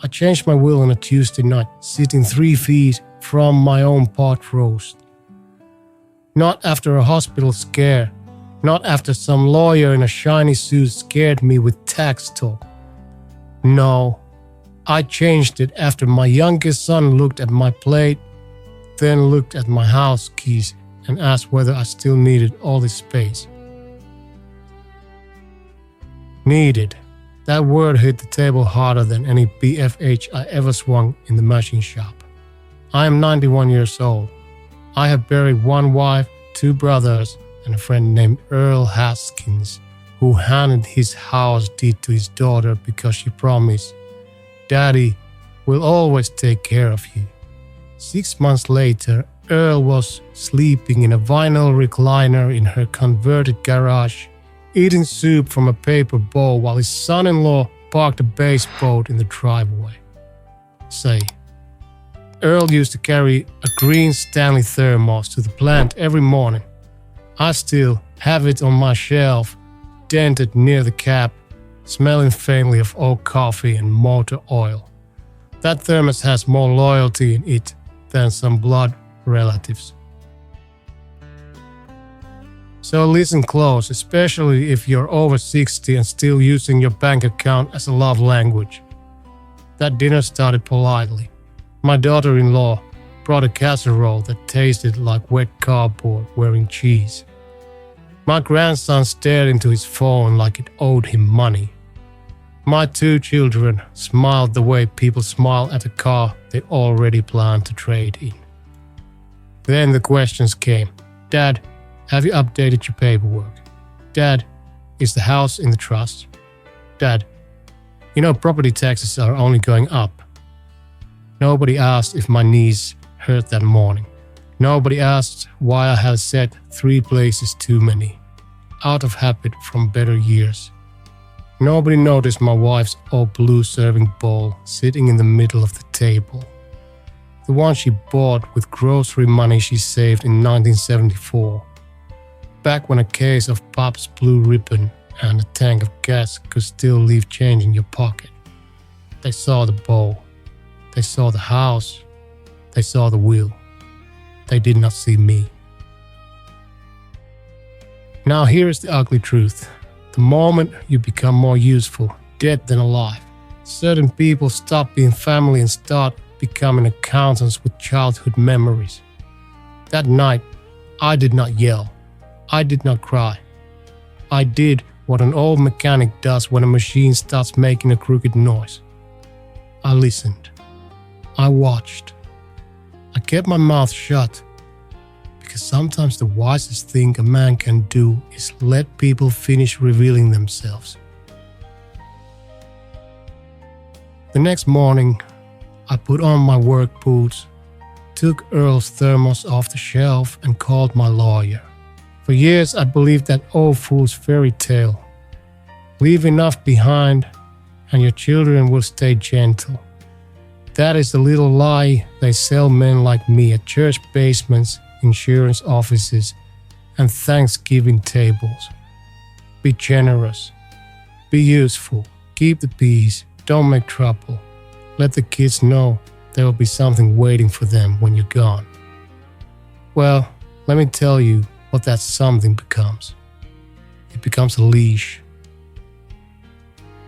I changed my will on a Tuesday night, sitting 3 feet from my own pot roast. Not after a hospital scare, not after some lawyer in a shiny suit scared me with tax talk. No, I changed it after my youngest son looked at my plate, then looked at my house keys and asked whether I still needed all this space. Needed. That word hit the table harder than any BFH I ever swung in the machine shop. I am 91 years old. I have buried 1 wife, 2 brothers, and a friend named Earl Haskins, who handed his house deed to his daughter because she promised, "Daddy will always take care of you." 6 months later, Earl was sleeping in a vinyl recliner in her converted garage, eating soup from a paper bowl while his son-in-law parked a bass boat in the driveway. Say, Earl used to carry a green Stanley thermos to the plant every morning. I still have it on my shelf, dented near the cap, smelling faintly of oak coffee and motor oil. That thermos has more loyalty in it than some blood relatives. So listen close, especially if you're over 60 and still using your bank account as a love language. That dinner started politely. My daughter-in-law brought a casserole that tasted like wet cardboard wearing cheese. My grandson stared into his phone like it owed him money. My 2 children smiled the way people smile at a car they already planned to trade in. Then the questions came. Dad, have you updated your paperwork? Dad, is the house in the trust? Dad, you know property taxes are only going up. Nobody asked if my knees hurt that morning. Nobody asked why I had said 3 places too many, out of habit from better years. Nobody noticed my wife's old blue serving bowl sitting in the middle of the table. The one she bought with grocery money she saved in 1974. Back when a case of Pop's Blue Ribbon and a tank of gas could still leave change in your pocket. They saw the bowl. They saw the house. They saw the will. They did not see me. Now here is the ugly truth. The moment you become more useful, dead than alive, certain people stop being family and start becoming accountants with childhood memories. That night, I did not yell. I did not cry. I did what an old mechanic does when a machine starts making a crooked noise. I listened. I watched. I kept my mouth shut because sometimes the wisest thing a man can do is let people finish revealing themselves. The next morning, I put on my work boots, took Earl's thermos off the shelf and called my lawyer. For years I believed that old fool's fairy tale. Leave enough behind and your children will stay gentle. That is the little lie they sell men like me at church basements, insurance offices, and Thanksgiving tables. Be generous. Be useful. Keep the peace. Don't make trouble. Let the kids know there will be something waiting for them when you're gone. Well, let me tell you what that something becomes. It becomes a leash.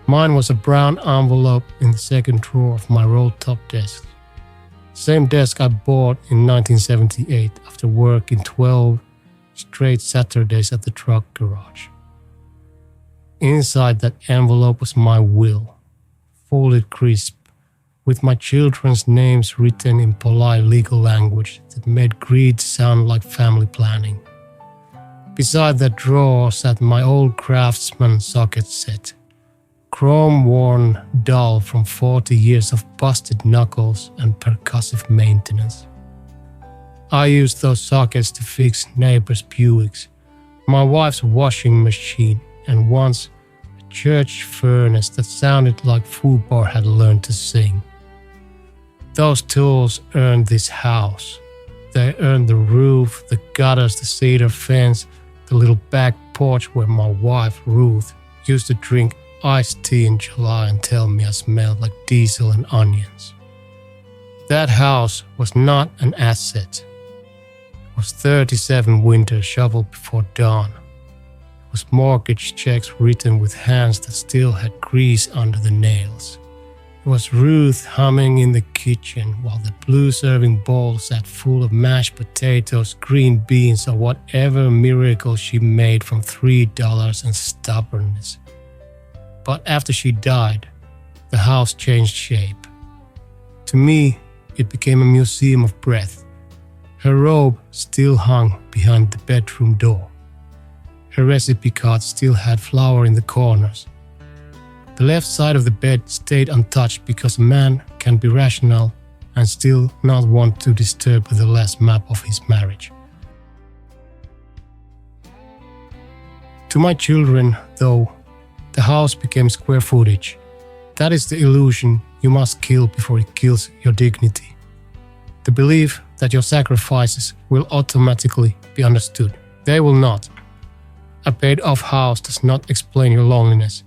Mine was a brown envelope in the second drawer of my roll-top desk. Same desk I bought in 1978 after working 12 straight Saturdays at the truck garage. Inside that envelope was my will, folded crisp, with my children's names written in polite legal language that made greed sound like family planning. Beside that drawer sat my old Craftsman socket set, chrome-worn dull from 40 years of busted knuckles and percussive maintenance. I used those sockets to fix neighbors' Buicks, my wife's washing machine, and once a church furnace that sounded like Fubar had learned to sing. Those tools earned this house. They earned the roof, the gutters, the cedar fence, the little back porch where my wife, Ruth, used to drink iced tea in July and tell me I smelled like diesel and onions. That house was not an asset. It was 37 winters shoveled before dawn. It was mortgage checks written with hands that still had grease under the nails. It was Ruth humming in the kitchen while the blue serving bowl sat full of mashed potatoes, green beans, or whatever miracle she made from $3 and stubbornness. But after she died, the house changed shape. To me, it became a museum of breath. Her robe still hung behind the bedroom door. Her recipe card still had flour in the corners. The left side of the bed stayed untouched because a man can be rational and still not want to disturb the last map of his marriage. To my children, though, the house became square footage. That is the illusion you must kill before it kills your dignity. The belief that your sacrifices will automatically be understood. They will not. A paid-off house does not explain your loneliness.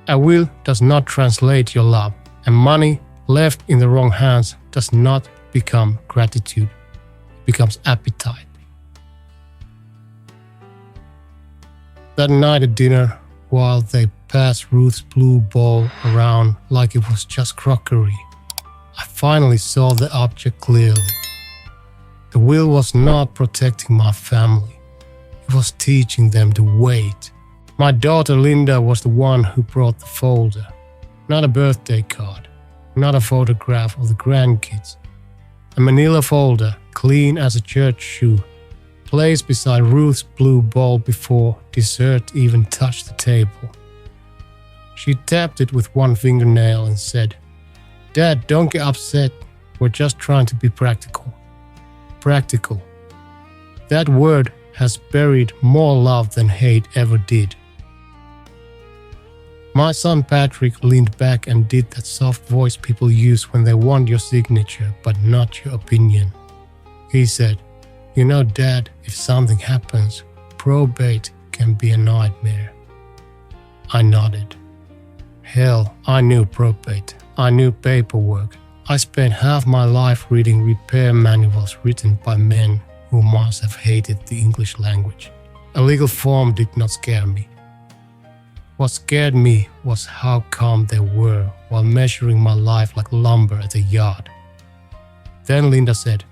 A will does not translate your love, and money left in the wrong hands does not become gratitude. It becomes appetite. That night at dinner, while they passed Ruth's blue bowl around like it was just crockery, I finally saw the object clearly. The will was not protecting my family. It was teaching them to wait. My daughter Linda was the one who brought the folder. Not a birthday card, not a photograph of the grandkids. A manila folder, clean as a church shoe, placed beside Ruth's blue bowl before dessert even touched the table. She tapped it with one fingernail and said, "Dad, don't get upset. We're just trying to be practical." Practical. That word has buried more love than hate ever did. My son Patrick leaned back and did that soft voice people use when they want your signature but not your opinion. He said, "You know, Dad, if something happens, probate can be a nightmare." I nodded. Hell, I knew probate. I knew paperwork. I spent half my life reading repair manuals written by men who must have hated the English language. A legal form did not scare me. What scared me was how calm they were while measuring my life like lumber at a yard. Then Linda said,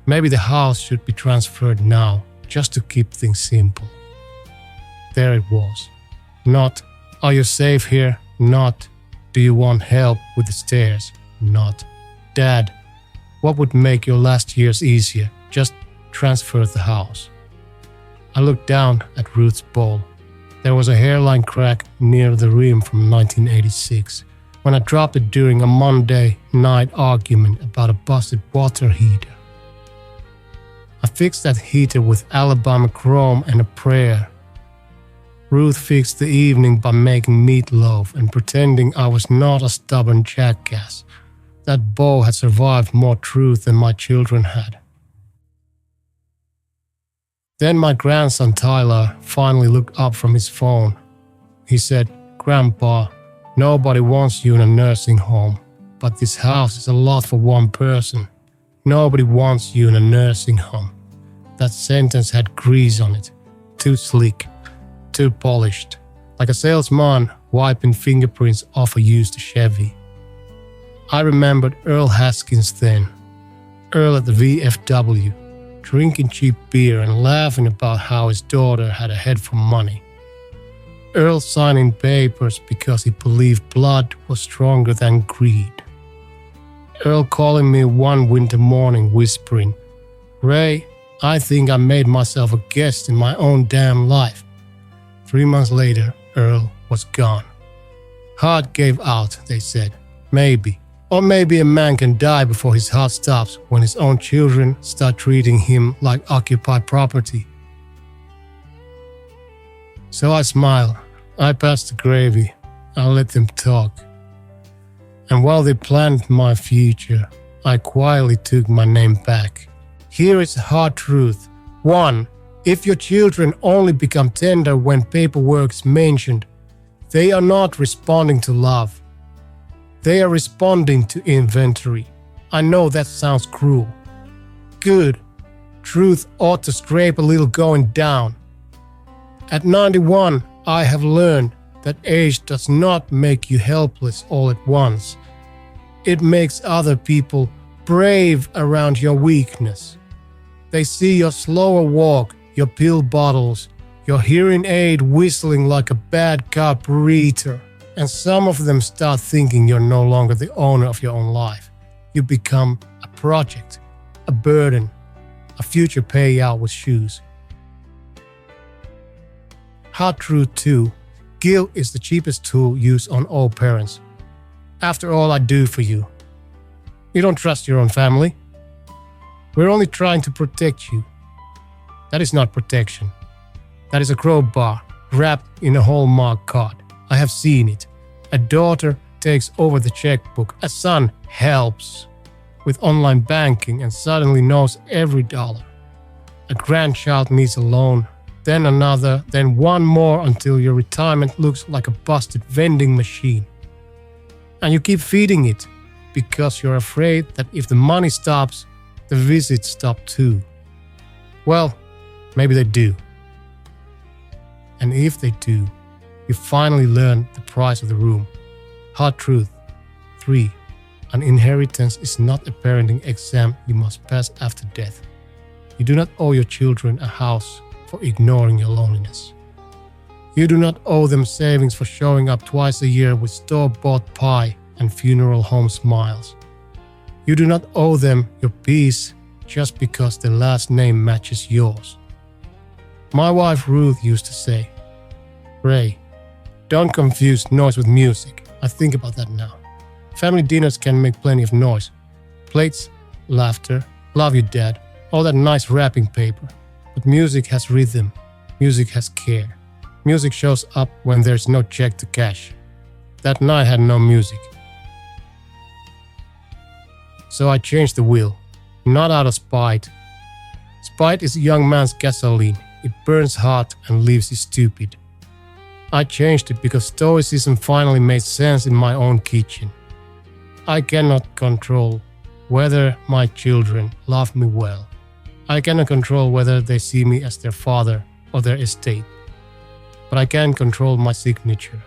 "Maybe the house should be transferred now, just to keep things simple." There it was. Not, "Are you safe here?" Not, "Do you want help with the stairs?" Not, "Dad, what would make your last years easier? Just transfer the house." I looked down at Ruth's bowl. There was a hairline crack near the rim from 1986 when I dropped it during a Monday night argument about a busted water heater. I fixed that heater with Alabama chrome and a prayer. Ruth fixed the evening by making meatloaf and pretending I was not a stubborn jackass. That bow had survived more truth than my children had. Then my grandson Tyler finally looked up from his phone. He said, "Grandpa, nobody wants you in a nursing home, but this house is a lot for one person. Nobody wants you in a nursing home." That sentence had grease on it, too slick, too polished, like a salesman wiping fingerprints off a used Chevy. I remembered Earl Haskins then, Earl at the VFW, drinking cheap beer and laughing about how his daughter had a head for money. Earl signing papers because he believed blood was stronger than greed. Earl calling me one winter morning whispering, "Ray, I think I made myself a guest in my own damn life." 3 months later, Earl was gone. Heart gave out, they said. Maybe. Or maybe a man can die before his heart stops when his own children start treating him like occupied property. So I smiled. I passed the gravy. I let them talk. And while they planned my future, I quietly took my name back. Here is the hard truth. 1. If your children only become tender when paperwork is mentioned, They are not responding to love. They are responding to inventory. I know that sounds cruel. Good. Truth ought to scrape a little going down. At 91, I have learned that age does not make you helpless all at once. It makes other people brave around your weakness. They see your slower walk, your pill bottles, your hearing aid whistling like a bad carburetor, and some of them start thinking you're no longer the owner of your own life. You become a project, a burden, a future payout with shoes. Hard truth 2. Guilt is the cheapest tool used on all parents. After all I do for you. You don't trust your own family. We're only trying to protect you. That is not protection. That is a crowbar wrapped in a Hallmark card. I have seen it. A daughter takes over the checkbook. A son helps with online banking and suddenly knows every dollar. A grandchild needs a loan, then another, then one more until your retirement looks like a busted vending machine. And you keep feeding it because you're afraid that if the money stops, the visits stop too. Well, maybe they do. And if they do, you finally learn the price of the room. Hard truth 3. An inheritance is not a parenting exam you must pass after death. You do not owe your children a house for ignoring your loneliness. You do not owe them savings for showing up twice a year with store-bought pie and funeral home smiles. You do not owe them your peace just because their last name matches yours. My wife Ruth used to say, "Ray, don't confuse noise with music." I think about that now. Family dinners can make plenty of noise. Plates, laughter, love you dad, all that nice wrapping paper. But music has rhythm. Music has care. Music shows up when there's no check to cash. That night had no music. So I changed the wheel, not out of spite. Spite is a young man's gasoline. It burns hot and leaves you stupid. I changed it because stoicism finally made sense in my own kitchen. I cannot control whether my children love me well. I cannot control whether they see me as their father or their estate. But I can control my signature.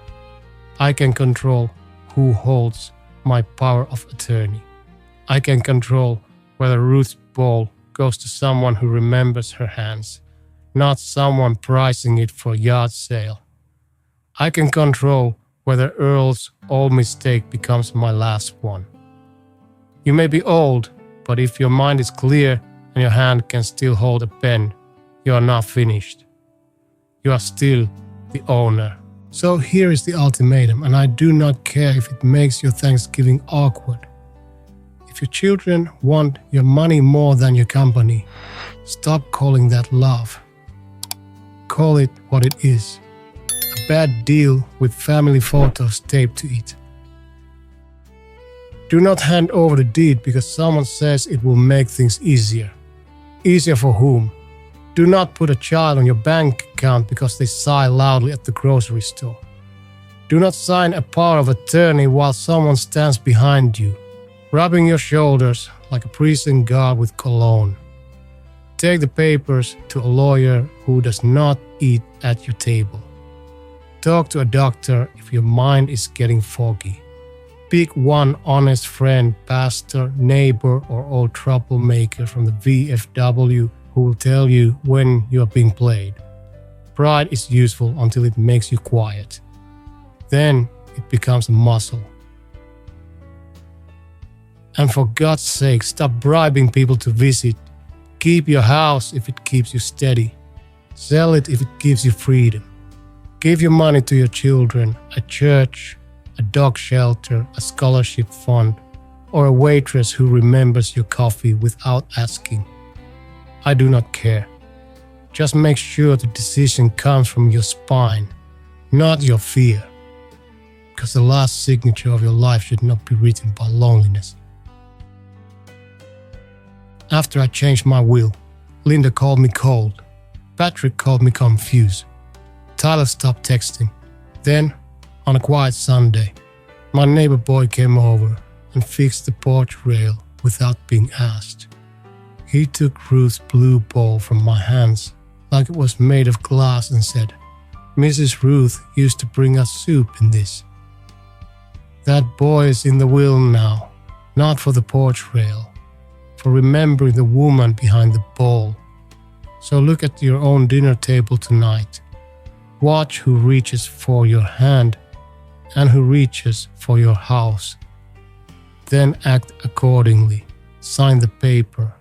I can control who holds my power of attorney. I can control whether Ruth's ball goes to someone who remembers her hands, not someone pricing it for a yard sale. I can control whether Earl's old mistake becomes my last one. You may be old, but if your mind is clear and your hand can still hold a pen, you are not finished. You are still the owner. So here is the ultimatum, and I do not care if it makes your Thanksgiving awkward. If your children want your money more than your company, stop calling that love. Call it what it is. A bad deal with family photos taped to it. Do not hand over the deed because someone says it will make things easier. Easier for whom? Do not put a child on your bank account because they sigh loudly at the grocery store. Do not sign a power of attorney while someone stands behind you, rubbing your shoulders like a prison guard with cologne. Take the papers to a lawyer who does not eat at your table. Talk to a doctor if your mind is getting foggy. Pick one honest friend, pastor, neighbor, or old troublemaker from the VFW who will tell you when you are being played. Pride is useful until it makes you quiet. Then it becomes a muscle. And for God's sake, stop bribing people to visit. Keep your house if it keeps you steady. Sell it if it gives you freedom. Give your money to your children, a church, a dog shelter, a scholarship fund, or a waitress who remembers your coffee without asking. I do not care. Just make sure the decision comes from your spine, not your fear. Because the last signature of your life should not be written by loneliness. After I changed my will, Linda called me cold. Patrick called me confused. Tyler stopped texting. Then On a quiet Sunday, my neighbor boy came over and fixed the porch rail without being asked. He took Ruth's blue bowl from my hands like it was made of glass and said, "Mrs. Ruth used to bring us soup in this." That boy is in the will now, not for the porch rail, for remembering the woman behind the bowl. So look at your own dinner table tonight. Watch who reaches for your hand and who reaches for your house. Then act accordingly. Sign the paper